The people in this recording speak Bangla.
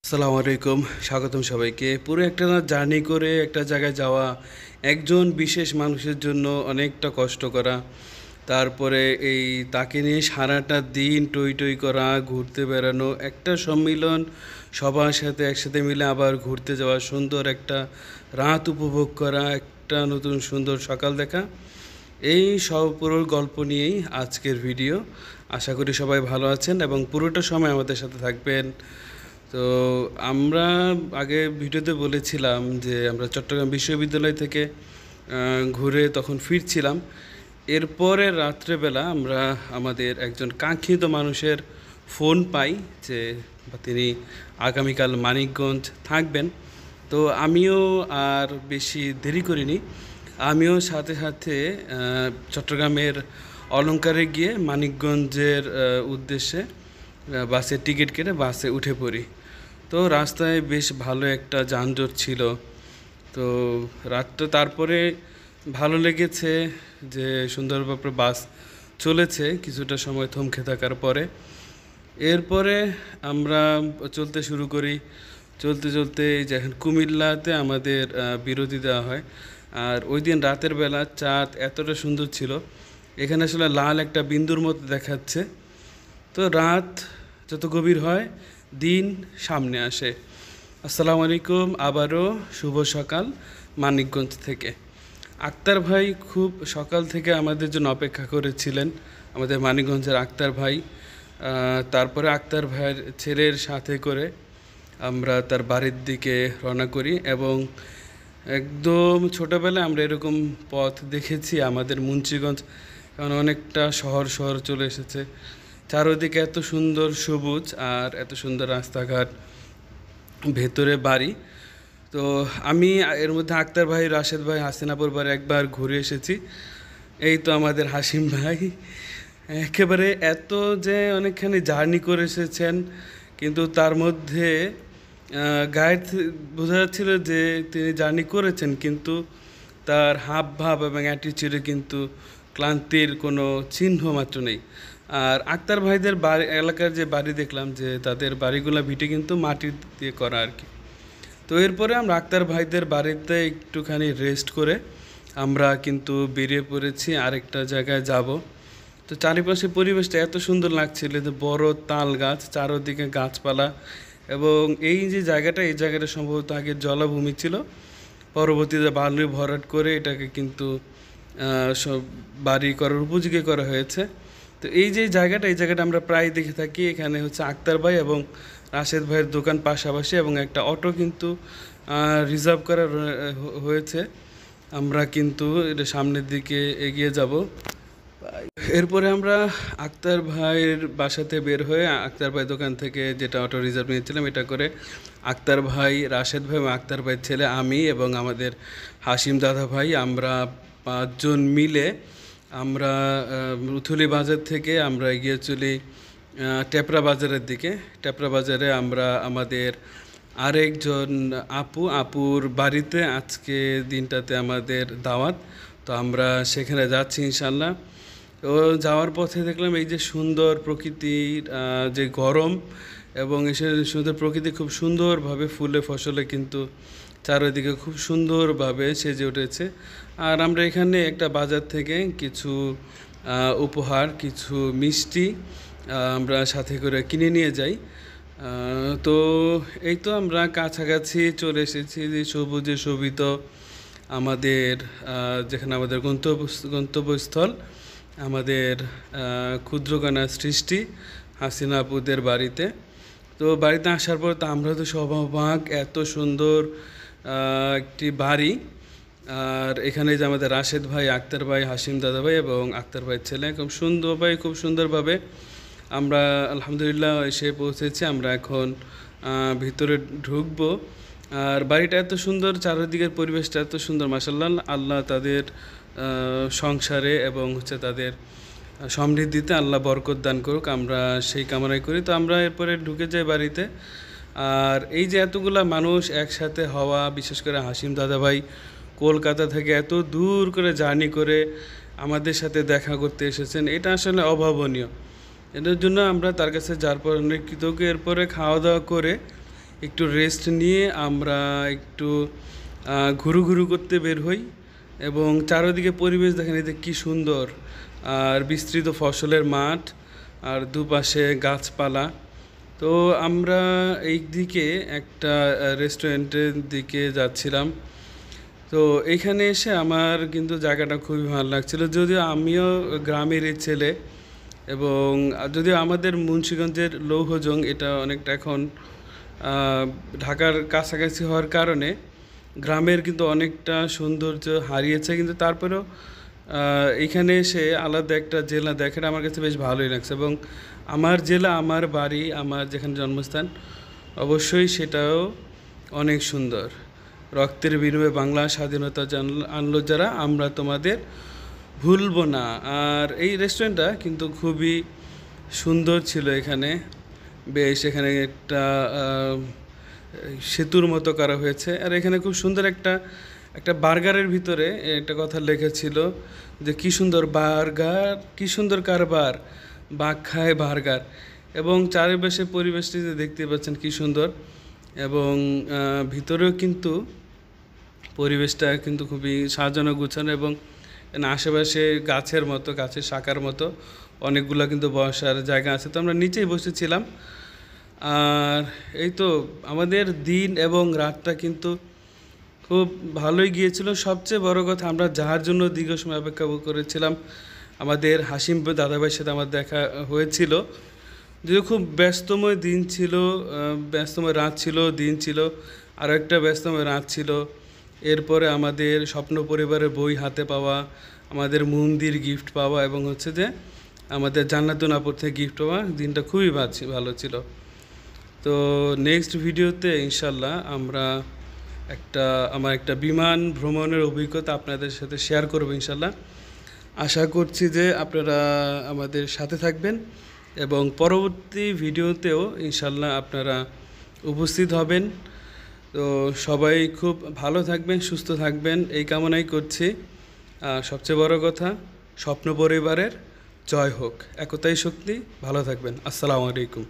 আসসালামু আলাইকুম, স্বাগতম সবাইকে। পুরো একটা জার্নি করে একটা জায়গায় যাওয়া একজন বিশেষ মানুষের জন্য অনেকটা কষ্ট করা। তারপরে এই তাকে নিয়ে সারাটা দিন টই টই করা, ঘুরতে বেড়ানো, একটা সম্মিলন, সবার সাথে একসাথে মিলে আবার ঘুরতে যাওয়া, সুন্দর একটা রাত উপভোগ করা, একটা নতুন সুন্দর সকাল দেখা। এই সব পুরো গল্প নিয়েই আজকের ভিডিও। আশা করি সবাই ভালো আছেন এবং পুরোটা সময় আমাদের সাথে থাকবেন। তো আমরা আগে ভিডিওতে বলেছিলাম যে আমরা চট্টগ্রাম বিশ্ববিদ্যালয় থেকে ঘুরে তখন ফিরছিলাম। এরপরে রাত্রেবেলা আমরা আমাদের একজন কাঙ্ক্ষিত মানুষের ফোন পাই যে তিনি আগামীকাল মানিকগঞ্জ থাকবেন। তো আমিও আর বেশি দেরি করিনি, আমিও সাথে সাথে চট্টগ্রামের অলংকারে গিয়ে মানিকগঞ্জের উদ্দেশ্যে বাসের টিকিট কেটে বাসে উঠে পড়ি। তো রাস্তায় বেশ ভালো একটা যানজট ছিল। তো রাতটা তারপরে ভালো লেগেছে যে সুন্দরভাবে বাস চলেছে কিছুটা সময় থমকে থাকার পরে। এরপরে আমরা চলতে শুরু করি। চলতে চলতে যখন কুমিল্লাতে আমাদের বিরতি দেওয়া হয়, আর ওই দিন রাতের বেলা চাঁদ এতটা সুন্দর ছিল, এখানে আসলে লাল একটা বিন্দুর মতো দেখাচ্ছে। তো রাত যত গভীর হয় দিন সামনে আসে। আসসালামু আলাইকুম, আবারও শুভ সকাল মানিকগঞ্জ থেকে। আক্তার ভাই খুব সকাল থেকে আমাদের জন্য অপেক্ষা করেছিলেন, আমাদের মানিকগঞ্জের আক্তার ভাই। তারপরে আক্তার ভাইয়ের ছেলের সাথে করে আমরা তার বাড়ির দিকে রওনা করি এবং একদম ছোটোবেলায় আমরা এরকম পথ দেখেছি আমাদের মুন্সিগঞ্জ, কারণ অনেকটা শহর শহর চলে এসেছে। চারদিকে এত সুন্দর সবুজ আর এত সুন্দর রাস্তাঘাট, ভেতরে বাড়ি। তো আমি এর মধ্যে আক্তার ভাই, রাশেদ ভাই, হাসিনাপুর বাড়ি একবার ঘুরে এসেছি। এই তো আমাদের হাসিম ভাই একেবারে এত যে অনেকখানি জার্নি করে এসেছেন, কিন্তু তার মধ্যে গাইড বোঝা যাচ্ছিল যে তিনি জার্নি করেছেন, কিন্তু তার হাব ভাব এবং অ্যাটিচিউডে কিন্তু ক্লান্তির কোনো চিহ্ন মাত্র নেই। আর আক্তার ভাইদের বাড়ি এলাকার যে বাড়ি দেখলাম যে তাদের বাড়িগুলো ভিটে কিন্তু মাটি দিয়ে করা আর কি। তো এরপরে আমরা আক্তার ভাইদের বাড়িতে একটুখানি রেস্ট করে আমরা কিন্তু বেরিয়ে পড়েছি আরেকটা জায়গায় যাব। তো চারিপাশে পরিবেশটা এত সুন্দর লাগছিল, যে বড় তাল গাছ, চারদিকে গাছপালা, এবং এই যে জায়গাটা, এই জায়গাটা সম্ভবত আগে জলাভূমি ছিল, পরবর্তীতে বালু ভরাট করে এটাকে কিন্তু সব বাড়ি করার উপযোগী করা হয়েছে। তো এই যে জায়গাটা, এই জায়গাটা আমরা প্রায় দেখে থাকি। এখানে হচ্ছে আক্তার ভাই এবং রাশেদ ভাইয়ের দোকান পাশাপাশি, এবং একটা অটো কিন্তু রিজার্ভ করা হয়েছে। আমরা কিন্তু এটা সামনের দিকে এগিয়ে যাব। এরপরে আমরা আক্তার ভাইয়ের বাসাতে বের হয়ে আক্তার ভাই দোকান থেকে যেটা অটো রিজার্ভ নিয়েছিলাম, এটা করে আক্তার ভাই, রাশেদ ভাই এবং আক্তার ভাইয়ের ছেলে, আমি এবং আমাদের হাসিম দাদা ভাই, আমরা 5 জন মিলে আমরা রুথুলি বাজার থেকে আমরা এগিয়ে চলি টেপরা বাজারের দিকে। টেপরা বাজারে আমরা আমাদের আরেকজন আপুর বাড়িতে আজকে দিনটাতে আমাদের দাওয়াত। তো আমরা সেখানে যাচ্ছি ইনশাল্লাহ। তো যাওয়ার পথে দেখলাম এই যে সুন্দর প্রকৃতির যে গরম, এবং এসে সুন্দর প্রকৃতি খুব সুন্দরভাবে ফুলে ফসলে কিন্তু চারিদিকে খুব সুন্দরভাবে সেজে উঠেছে। আর আমরা এখানে একটা বাজার থেকে কিছু উপহার, কিছু মিষ্টি আমরা সাথে করে কিনে নিয়ে যাই। তো এই তো আমরা কাছাকাছি চলে এসেছি যে সবুজে শোভিত আমাদের যেখানে আমাদের গন্তব্যস্থল, আমাদের ক্ষুদ্রকণা সৃষ্টি হাসিনা আপুদের বাড়িতে। তো বাড়িতে আসার পর তো আমরা তো সবাক, এত সুন্দর একটি বাড়ি। আর এখানে যে আমাদের রাশেদ ভাই, আক্তার ভাই, হাসিম দাদা ভাই এবং আক্তার ভাইয়ের ছেলে খুব সুন্দরভাবে আমরা আলহামদুলিল্লাহ এসে পৌঁছেছি। আমরা এখন ভিতরে ঢুকবো। আর বাড়িটা এত সুন্দর, চারিদিকের পরিবেশটা এত সুন্দর, মাশাআল্লাহ। আল্লাহ তাদের সংসারে এবং হচ্ছে তাদের সমৃদ্ধিতে আল্লাহ বরকত দান করুক, আমরা সেই কামনাই করি। তো আমরা এরপরে ঢুকে যাই বাড়িতে। আর এই যে এতগুলা মানুষ একসাথে হওয়া, বিশেষ করে হাসিম দাদা ভাই কলকাতা থেকে এত দূর করে জার্নি করে আমাদের সাথে দেখা করতে এসেছেন, এটা আসলে অভাবনীয়। এটার জন্য আমরা তার কাছে যার পর অনেক কৃতজ্ঞ। এরপরে খাওয়া দাওয়া করে একটু রেস্ট নিয়ে আমরা একটু ঘুরু ঘুরু করতে বের হই এবং চারিদিকে পরিবেশ দেখেন এতে কী সুন্দর আর বিস্তৃত ফসলের মাঠ আর দুপাশে গাছপালা। তো আমরা এই দিকে একটা রেস্টুরেন্টের দিকে যাচ্ছিলাম। তো এইখানে এসে আমার কিন্তু জায়গাটা খুবই ভালো লাগছিল, যদিও আমিও গ্রামেরই ছেলে এবং যদিও আমাদের মুন্সিগঞ্জের লৌহজং এটা অনেকটা এখন ঢাকার কাছাকাছি হওয়ার কারণে গ্রামের কিন্তু অনেকটা সৌন্দর্য হারিয়েছে, কিন্তু তারপরেও এখানে এসে আলাদা একটা জেলা দেখাটা আমার কাছে বেশ ভালোই লাগছে এবং আমার জেলা, আমার বাড়ি, আমার যেখানে জন্মস্থান অবশ্যই সেটাও অনেক সুন্দর। রক্তের বিনিময়ে বাংলা স্বাধীনতা আনলো যারা, আমরা তোমাদের ভুলবো না। আর এই রেস্টুরেন্টটা কিন্তু খুবই সুন্দর ছিল। এখানে বেশ এখানে একটা সেতুর মতো করা হয়েছে আর এখানে খুব সুন্দর একটা একটা বার্গারের ভিতরে একটা কথা লেখা যে কী সুন্দর বার্গার, কী সুন্দর কারবার, বাঘ খায় বার্গার। এবং চারিপাশে পরিবেশটি যে দেখতে পাচ্ছেন কী সুন্দর এবং ভিতরেও কিন্তু পরিবেশটা কিন্তু খুবই সাজানো গুছানো এবং আশেপাশে গাছের মতো, গাছের শাখার মতো অনেকগুলো কিন্তু বসার জায়গা আছে। তো আমরা নিচেই বসেছিলাম। আর এই তো আমাদের দিন এবং রাতটা কিন্তু খুব ভালোই গিয়েছিল। সবচেয়ে বড় কথা, আমরা যার জন্য দীর্ঘ সময় অপেক্ষা করেছিলাম, আমাদের হাসিম দাদাভাইয়ের সাথে আমার দেখা হয়েছিল। যদিও খুব ব্যস্তময় দিন ছিল, ব্যস্তময় রাত ছিল, দিন ছিল, আরও একটা ব্যস্তময় রাত ছিল। এরপরে আমাদের স্বপ্ন পরিবারের বই হাতে পাওয়া, আমাদের মন্দির গিফট পাওয়া এবং হচ্ছে যে আমাদের জান্নাতুন আপুর থেকে গিফট পাওয়া, দিনটা খুবই ভালো ছিল। তো নেক্সট ভিডিওতে ইনশাল্লাহ আমরা আমার একটা বিমান ভ্রমণের অভিজ্ঞতা আপনাদের সাথে শেয়ার করব ইনশাল্লাহ। আশা করছি যে আপনারা আমাদের সাথে থাকবেন এবং পরবর্তী ভিডিওতেও ইনশাল্লাহ আপনারা উপস্থিত হবেন। তো সবাই খুব ভালো থাকবেন, সুস্থ থাকবেন এই কামনাই করছি। সবচেয়ে বড় কথা, স্বপ্ন পরিবারের জয় হোক, একতাই শক্তি। ভালো থাকবেন। আসসালামু আলাইকুম।